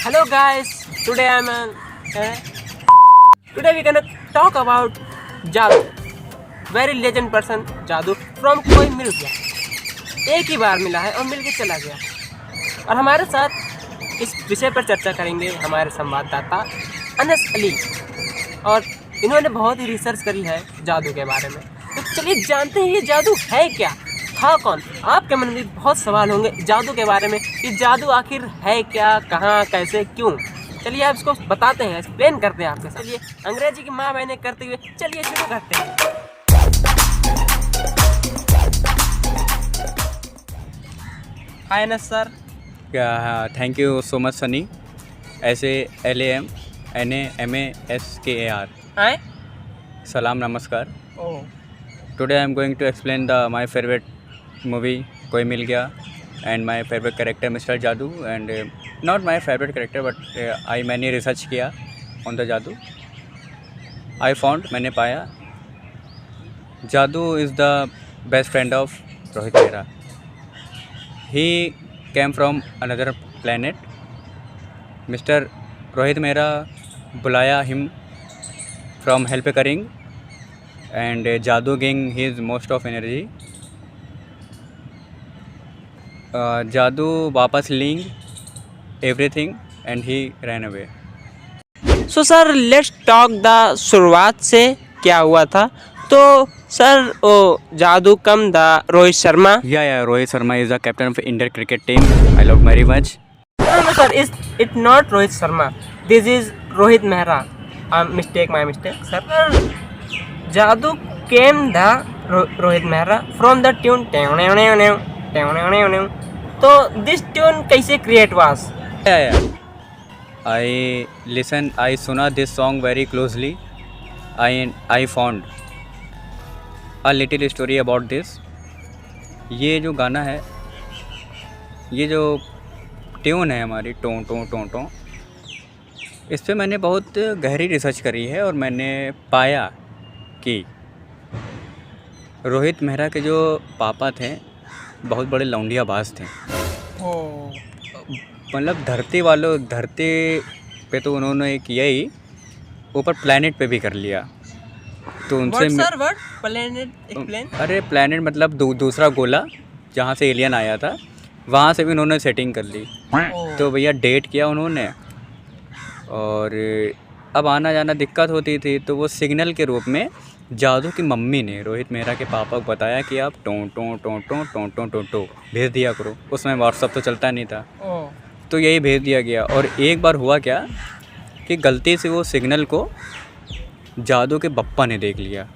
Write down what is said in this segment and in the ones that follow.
Hello guys, today today we gonna talk about जादू. Very legend person जादू from कोई मिल गया, एक ही बार मिला है और मिल के चला गया. और हमारे साथ इस विषय पर चर्चा करेंगे हमारे संवाददाता अनस अली. और इन्होंने बहुत ही रिसर्च करी है जादू के बारे में. तो चलिए जानते हैं ये जादू है क्या, हाँ कौन. आपके मन में बहुत सवाल होंगे जादू के बारे में कि जादू आखिर है क्या, कहाँ, कैसे, क्यों. चलिए आप इसको बताते हैं, एक्सप्लेन करते हैं आपके साथ. चलिए अंग्रेजी की माँ बहने करते हुए चलिए शुरू करते हैं. Hi Anas sir. Thank you so much Sunny. SALAM NAMASKAR. Hi. सलाम नमस्कार. ओह. Today I am going to explain my favorite movie कोई मिल गया and my favorite character Mr. Jadoo. And not my favorite character but I मैंने research किया on the जादू. I found मैंने पाया जादू is the best friend of Rohit Mehra. He came from another planet. Mr. Rohit Mehra बुलाया him from helping and जादू giving his most of energy. Jadoo वापस लेंग everything and he ran away. So sir let's talk the शुरुआत से क्या हुआ था. तो सर ओ Jadoo come the Rohit Sharma. Yeah, Rohit Sharma is the captain of Indian cricket team. I love very much. No sir, it's not Rohit Sharma. This is Rohit Mehra. My mistake sir. जादू came the Rohit Mehra from the tune. तो this tune कैसे create was? Yeah. I सुना this song very closely. I found a little story about this. ये जो गाना है, ये जो ट्यून है हमारी टों टों टों टों, इस पे मैंने बहुत गहरी रिसर्च करी है और मैंने पाया कि रोहित मेहरा के जो पापा थे बहुत बड़े लौंडियाबाज थे. मतलब धरती पे तो उन्होंने किया ही, ऊपर प्लैनेट पे भी कर लिया. तो उनसे अरे प्लैनेट मतलब दूसरा गोला जहाँ से एलियन आया था, वहाँ से भी उन्होंने सेटिंग कर ली. तो भैया डेट किया उन्होंने, और अब आना जाना दिक्कत होती थी, तो वो सिग्नल के रूप में जादू की मम्मी ने रोहित मेहरा के पापा को बताया कि आप टों टों टों टों टों टों टों टों भेज दिया करो. उसमें व्हाट्सअप तो चलता नहीं था, तो यही भेज दिया गया. और एक बार हुआ क्या कि गलती से वो सिग्नल को जादू के बप्पा ने देख लिया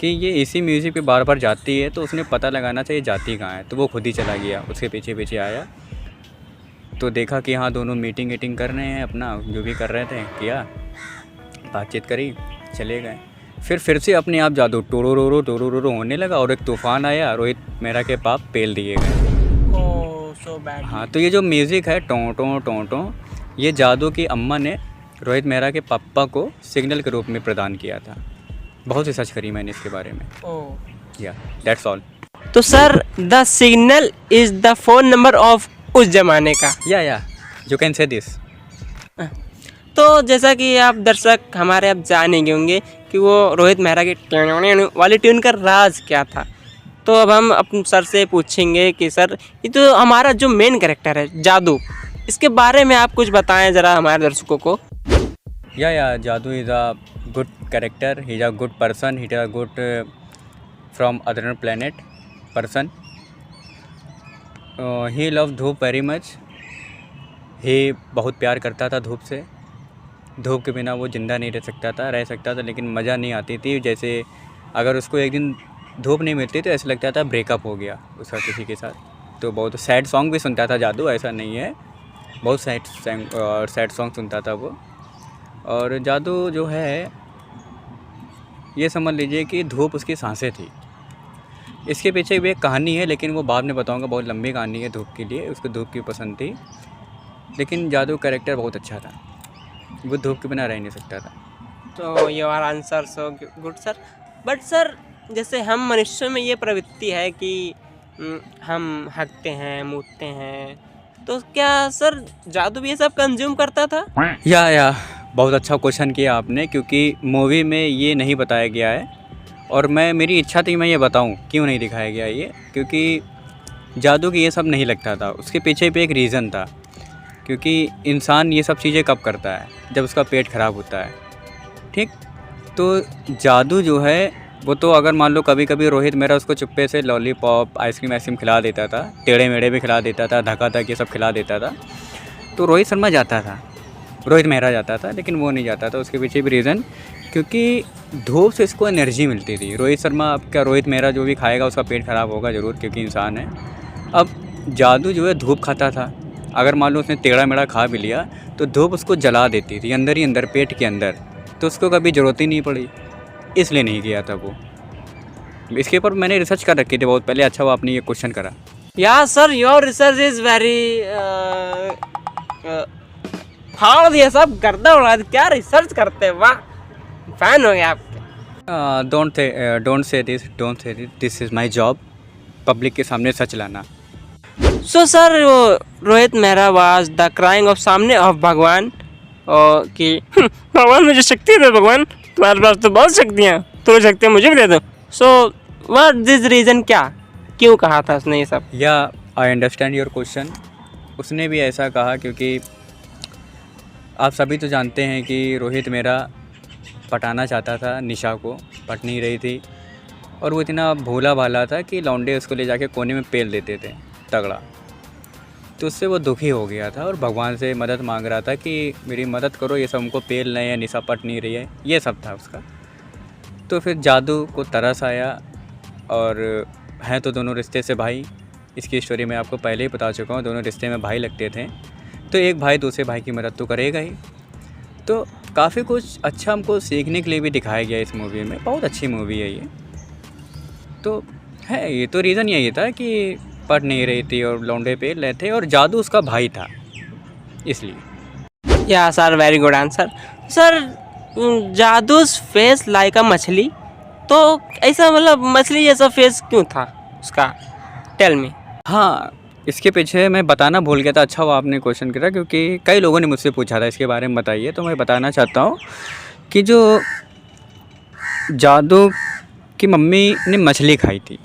कि ये इसी म्यूज़िक पे बार बार जाती है, तो उसने पता लगाना चाहिए जाती कहाँ है. तो वो खुद ही चला गया, उसके पीछे पीछे आया, तो देखा कि हाँ दोनों मीटिंग कर रहे हैं, अपना जो भी कर रहे थे किया, बातचीत करी, चले गए. फिर से अपने आप जादू टोरो होने लगा और एक तूफ़ान आया, रोहित मेहरा के पाप पेल दिए गए. हाँ, तो ये जो म्यूज़िक है टों टों टों टों, ये जादू की अम्मा ने रोहित मेहरा के पापा को सिग्नल के रूप में प्रदान किया था. बहुत रिसर्च करी मैंने इसके बारे में. या दैट्स ऑल. तो sir the signal is the phone number of उस ज़माने का. या यू कैन से दिस. तो जैसा कि आप दर्शक हमारे अब जानेंगे होंगे कि वो रोहित मेहरा की वाली ट्यून का राज क्या था. तो अब हम अपने सर से पूछेंगे कि सर ये तो हमारा जो मेन कैरेक्टर है जादू, इसके बारे में आप कुछ बताएं ज़रा हमारे दर्शकों को. या जादू is a good character. He is a good person. He is a good from other planet person. He love धूप वेरी मच. ही बहुत प्यार करता था धूप से. धूप के बिना वो ज़िंदा नहीं रह सकता था, लेकिन मज़ा नहीं आती थी. जैसे अगर उसको एक दिन धूप नहीं मिलती तो ऐसा लगता था ब्रेकअप हो गया उसका किसी के साथ. तो बहुत सैड सॉन्ग भी सुनता था जादू, ऐसा नहीं है, बहुत सैड सॉन्ग सुनता था वो. और जादू जो है ये समझ लीजिए कि धूप उसकी सांसें थी. इसके पीछे भी एक कहानी है, लेकिन वो बाद में बताऊंगा. बहुत लंबी कहानी है धूप के लिए. उसको धूप की पसंद थी, लेकिन जादू कैरेक्टर बहुत अच्छा था. वो धूप के बिना रह नहीं सकता था. तो your answer so good sir. But sir जैसे हम मनुष्यों में ये प्रवृत्ति है कि हम हकते हैं, मूतते हैं, तो क्या सर जादू भी ये सब कंज्यूम करता था? या बहुत अच्छा क्वेश्चन किया आपने, क्योंकि मूवी में ये नहीं बताया गया है और मेरी इच्छा थी मैं ये बताऊं क्यों नहीं दिखाया गया ये, क्योंकि जादू की ये सब नहीं लगता था। उसके पीछे भी एक रीज़न था, क्योंकि इंसान ये सब चीज़ें कब करता है, जब उसका पेट ख़राब होता है, ठीक। तो जादू जो है वो तो अगर मान लो कभी कभी रोहित मेरा उसको चुप्पे से लॉलीपॉप आइसक्रीम खिला देता था, टेढ़े मेढ़े भी खिला देता था, धक्का धक ये सब खिला देता था, तो रोहित शर्मा जाता था, रोहित मेहरा जाता था, लेकिन वो नहीं जाता था। उसके पीछे भी रीज़न, क्योंकि धूप से इसको एनर्जी मिलती थी। रोहित शर्मा अब क्या, रोहित मेहरा जो भी खाएगा उसका पेट ख़राब होगा ज़रूर, क्योंकि इंसान है। अब जादू जो है धूप खाता था, अगर मान लो उसने टेढ़ा मेढ़ा खा भी लिया तो धूप उसको जला देती थी अंदर ही अंदर, पेट के अंदर, तो उसको कभी ज़रूरत ही नहीं पड़ी, इसलिए नहीं किया था वो। इसके ऊपर मैंने रिसर्च कर रखी थी बहुत पहले। अच्छा वो आपने ये क्वेश्चन करा। या sir your research is very फाड़ ये सब करता उड़ा, क्या रिसर्च करते हैं, वाह, फैन हो गया आपके। Don't say this is my job, public के सामने सच लाना। So sir Rohit Mehra was the crying of सामने ऑफ भगवान, और कि भगवान मुझे शक्ति दे, भगवान तुम्हारे पास तो बहुत शक्तियाँ, तुम्हें शक्तियाँ मुझे भी दे दो। सो व्हाट दिस रीज़न, क्या क्यों कहा था उसने ये सब? या आई अंडरस्टैंड योर क्वेश्चन। उसने भी ऐसा कहा क्योंकि आप सभी तो जानते हैं कि रोहित मेरा पटाना चाहता था, निशा को पट नहीं रही थी, और वो इतना भोला भाला था कि लौंडे उसको ले जाके कोने में पेल देते थे तगड़ा। तो उससे वो दुखी हो गया था और भगवान से मदद मांग रहा था कि मेरी मदद करो, ये सब हमको पेल नहीं है, निशा पट नहीं रही है, ये सब था उसका। तो फिर जादू को तरस आया, और हैं तो दोनों रिश्ते से भाई, इसकी स्टोरी मैं आपको पहले ही बता चुका हूँ, दोनों रिश्ते में भाई लगते थे, तो एक भाई दूसरे भाई की मदद तो करेगा ही। तो काफ़ी कुछ अच्छा हमको सीखने के लिए भी दिखाया गया इस मूवी में, बहुत अच्छी मूवी है ये। तो है, ये तो रीज़न यही था कि पढ़ नहीं रही थी और लौंडे पे रहे थे, और जादू उसका भाई था इसलिए। या sir very good answer. Sir Jadoo's face like a machhli, तो ऐसा मतलब मछली जैसा फेस क्यों था उसका, टेल मी। हाँ, इसके पीछे मैं बताना भूल गया था, अच्छा वो आपने क्वेश्चन किया, क्योंकि कई लोगों ने मुझसे पूछा था इसके बारे में बताइए, तो मैं बताना चाहता हूँ कि जो जादू की मम्मी ने मछली खाई थी,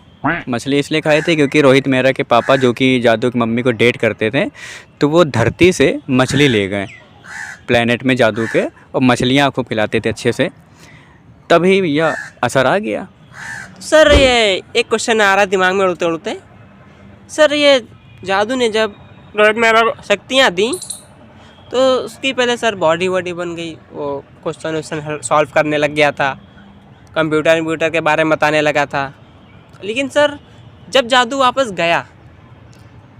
मछली इसलिए खाई थी क्योंकि रोहित मेहरा के पापा जो कि जादू की मम्मी को डेट करते थे, तो वो धरती से मछली ले गए प्लेनेट में जादू के, और मछलियाँ खूब खिलाते थे अच्छे से, तभी यह असर आ गया। सर ये एक क्वेश्चन आ रहा दिमाग में उड़ते उड़ते, सर ये जादू ने जब रोहित मेहरा को शक्तियाँ दी तो उसकी पहले सर बॉडी वॉडी बन गई, वो क्वेश्चन सॉल्व करने लग गया था, कंप्यूटर के बारे में बताने लगा था। लेकिन सर जब जादू वापस गया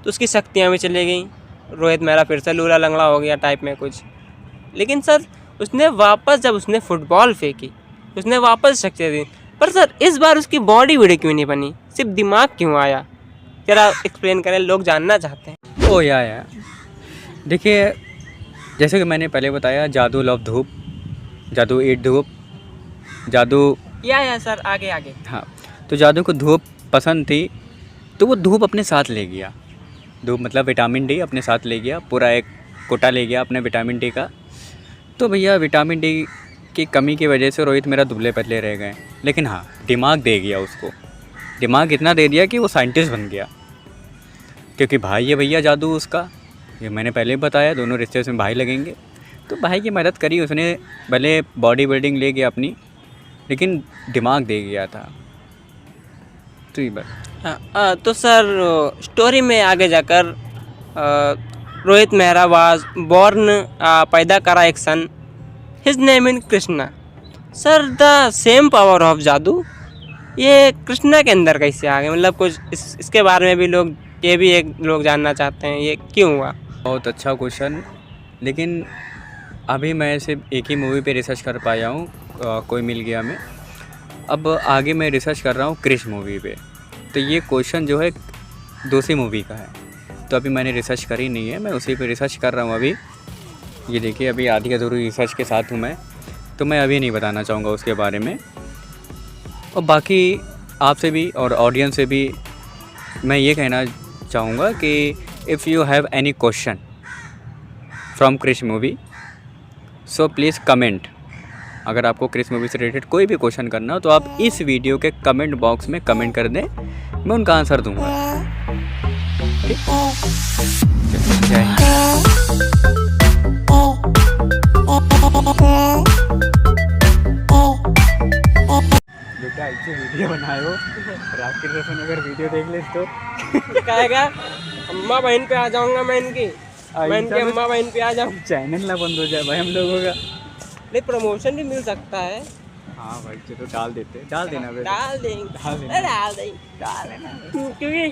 तो उसकी शक्तियाँ भी चली गई, रोहित मेहरा फिर से लूला लंगड़ा हो गया टाइप में कुछ। लेकिन सर उसने वापस, जब उसने फुटबॉल फेंकी उसने वापस शक्तियाँ दी, पर सर इस बार उसकी बॉडी वीडियो क्यों नहीं बनी, सिर्फ दिमाग क्यों आया, जरा एक्सप्लेन करें, लोग जानना चाहते हैं। ओ या देखिए, जैसे कि मैंने पहले बताया, जादू लव धूप, जादू ईट धूप, जादू या सर आगे आगे। हाँ, तो जादू को धूप पसंद थी, तो वो धूप अपने साथ ले गया, धूप मतलब विटामिन डी अपने साथ ले गया, पूरा एक कोटा ले गया अपने विटामिन डी का। तो भैया विटामिन डी की कमी की वजह से रोहित मेरा दुबले पतले रह गए, लेकिन हाँ दिमाग दे गया उसको, दिमाग इतना दे दिया कि वो साइंटिस्ट बन गया, क्योंकि भाई है भैया जादू उसका, ये मैंने पहले भी बताया, दोनों रिश्ते में भाई लगेंगे। तो भाई की मदद करी उसने, भले बॉडी बिल्डिंग ले गया अपनी, लेकिन दिमाग दे गया था। तो ये बात। तो सर स्टोरी में आगे जाकर रोहित मेहरा वाज बॉर्न, पैदा करा एक son, his name in Krishna. Sir the same power of Jadoo ये कृष्णा के अंदर कैसे आ गए, मतलब कुछ इसके बारे में भी लोग, ये भी एक लोग जानना चाहते हैं, ये क्यों हुआ। बहुत अच्छा क्वेश्चन, लेकिन अभी मैं सिर्फ एक ही मूवी पे रिसर्च कर पाया हूँ, कोई मिल गया मैं। अब आगे मैं रिसर्च कर रहा हूँ क्रिश मूवी पे, तो ये क्वेश्चन जो है दूसरी मूवी का है, तो अभी मैंने रिसर्च करी नहीं है, मैं उसी पे रिसर्च कर रहा हूँ अभी। ये देखिए अभी आधी अधूरी रिसर्च के साथ हूँ मैं, तो मैं अभी नहीं बताना चाहूँगा उसके बारे में। और बाकी आपसे भी और ऑडियंस से भी मैं ये कहना चाहूँगा कि if you have any question from Krrish movie so please comment. अगर आपको क्रिश मूवी से रिलेटेड कोई भी क्वेश्चन करना हो तो आप इस वीडियो के कमेंट बॉक्स में कमेंट कर दें, मैं उनका आंसर दूंगा। ठीक? चलिए, जय हिंद। बेटा ऐसे वीडियो बनाए हो, राकेश रोशन अगर वीडियो देख ले तो कहेगा अम्मा बहन पे आ जाऊंगा मैं इनकी अम्मा बहन पे आ जाऊँ। चैनल ना बंद हो जाए भाई हम लोगों का। नहीं, प्रमोशन भी मिल सकता है। हाँ भाई चलो डाल देते, डाल देना वैसे। डाल देंगे डाल देना। डाल देंगे डाल देना। क्योंकि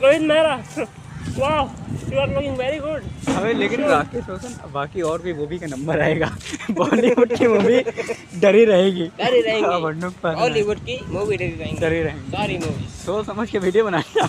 रोहित मेहरा, वाह you are looking very good. अबे लेकिन राकेश रोशन बाकी और भी मूवी का नंबर आएगा। बॉलीवुड की मूवी डरी रहेगी। डरी रहेंगे। बॉलीवुड की मूवी डरी रहेंगे। डरी रहेंगी। सारी मूवी सोच समझ के वीडियो बनाना।